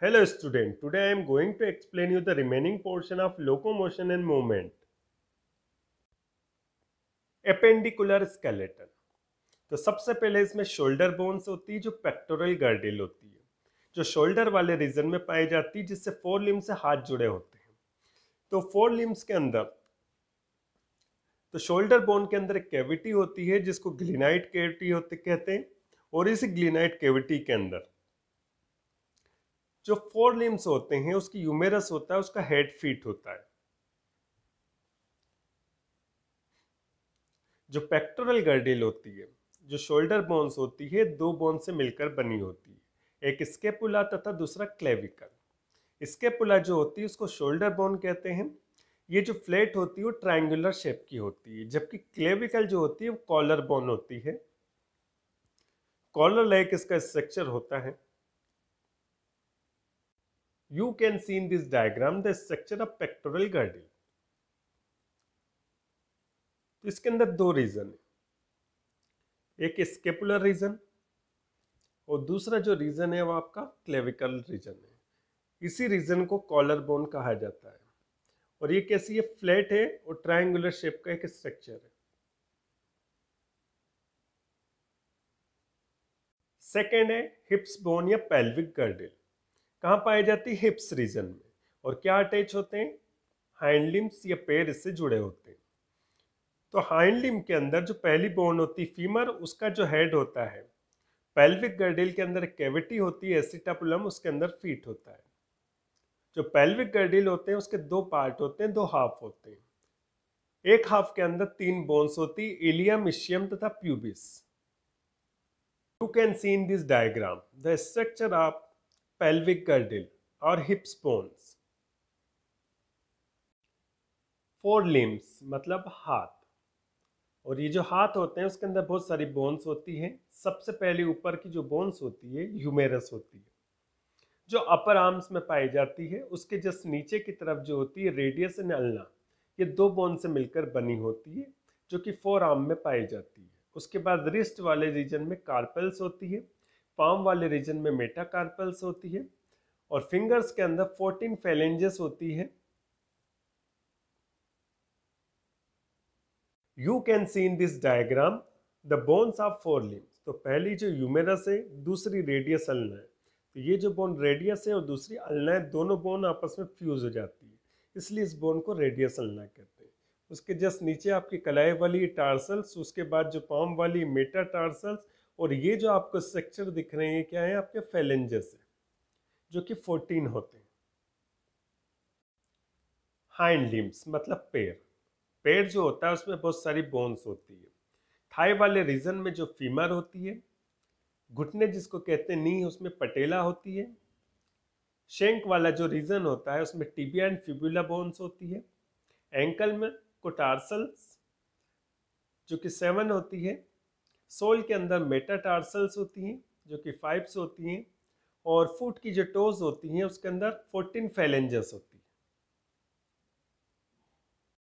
Hello student, today I am going to explain you the remaining portion of locomotion and movement. Appendicular skeleton. तो सबसे पहले इसमें shoulder bones होती है जो पेक्टोरल गर्डिल होती है, जो शोल्डर वाले रीजन में पाई जाती है, जिससे फोर लिम्ब से हाथ जुड़े होते हैं। तो फोर लिम्ब्स के अंदर तो शोल्डर बोन के अंदर एक कैविटी होती है जिसको ग्लिनाइड कैविटी होते कहते हैं, और इस ग्लिनाइड कैविटी के अंदर जो फोर लिम्ब्स होते हैं उसकी यूमेरस होता है, उसका हेड फीट होता है। जो पेक्टोरल गर्डिल होती है, जो शोल्डर बोन्स होती है, दो बोन से मिलकर बनी होती है, एक स्केपुला तथा दूसरा क्लेविकल। स्केपुला जो होती है उसको शोल्डर बोन कहते हैं। ये जो फ्लैट होती है वो ट्रायंगुलर शेप की होती है, जबकि क्लेविकल जो होती है वो कॉलर बोन होती है। कॉलर लाइक इसका स्ट्रक्चर होता है। You can see in this diagram the structure of pectoral girdle. तो इसके अंदर दो रीजन है, एक स्केपुलर रीजन और दूसरा जो रीजन है वो आपका क्लेविकल रीजन है। इसी रीजन को कॉलर बोन कहा जाता है, और ये कैसी है, फ्लैट है और ट्रायंगुलर शेप का एक स्ट्रक्चर है। सेकेंड है हिप्स बोन या पेल्विक गर्डिल। कहाँ पाई जाती है? हिप्स रीजन में। और क्या अटैच होते हैं? हाइंड लिम्स या पैर इससे जुड़े होते हैं। तो हाइंड लिम्ब के अंदर जो पहली बोन होती है फीमर, उसका जो हेड होता है। पेल्विक गर्डिल के अंदर एक कैविटी होती है एसिटापुलम, उसके अंदर फीट होता है। जो पेल्विक गर्डिल होते हैं उसके दो पार्ट होते हैं, दो हाफ होते हैं। एक हाफ के अंदर तीन बोन्स होती है, इलियम, इशियम तथा pubis. You can see in this diagram the structure of pelvic girdle और hips bones। फोर लिम्स मतलब हाथ, और ये जो हाथ होते हैं उसके अंदर बहुत सारी बोन्स होती हैं। सबसे पहले ऊपर की जो बोन्स होती है ह्यूमेरस होती है, जो अपर आर्म्स में पाई जाती है। उसके जस्ट नीचे की तरफ जो होती है रेडियस एंड अल्ना, ये दो बोन से मिलकर बनी होती है, जो कि फोर आर्म में पाई जाती है। उसके बाद रिस्ट वाले रीजन में कार्पल्स होती है, पाम वाले रीजन में मेटाकार्पल्स होती है, और फिंगर्स के अंदर 14 फेलेंजेस होती है। You can see in this diagram the bones of four limbs. तो पहली जो ह्यूमेरस है, दूसरी रेडियस अल्ना है। तो ये जो बोन रेडियस है और दूसरी अल्ना है, दोनों बोन आपस में फ्यूज हो जाती है, इसलिए इस बोन को रेडियस अल्ना कहते हैं। उसके जस्ट नीचे आपकी कलाई वाली टार्सल्स, उसके बाद जो पाम वाली मेटाटार्सल्स, और ये जो आपको स्ट्रक्चर दिख रहे हैं क्या है, आपके फेलेंजेस है, जो कि 14 होते हैं। हाइंड लिम्स मतलब पैर। पैर जो होता है उसमें बहुत सारी बोन्स होती है। थाई वाले रीजन में जो फीमर होती है, घुटने जिसको कहते हैं नी, उसमें पटेला होती है। शेंक वाला जो रीजन होता है उसमें टिबिया एंड फिबुला बोन्स होती है। एंकल में कोटार्सल्स जो कि 7 होती है। सोल के अंदर मेटाटार्सल्स होती हैं जो कि 5 होती हैं, और फुट की जो टोज होती हैं उसके अंदर 14 फेलेंजेस होती हैं।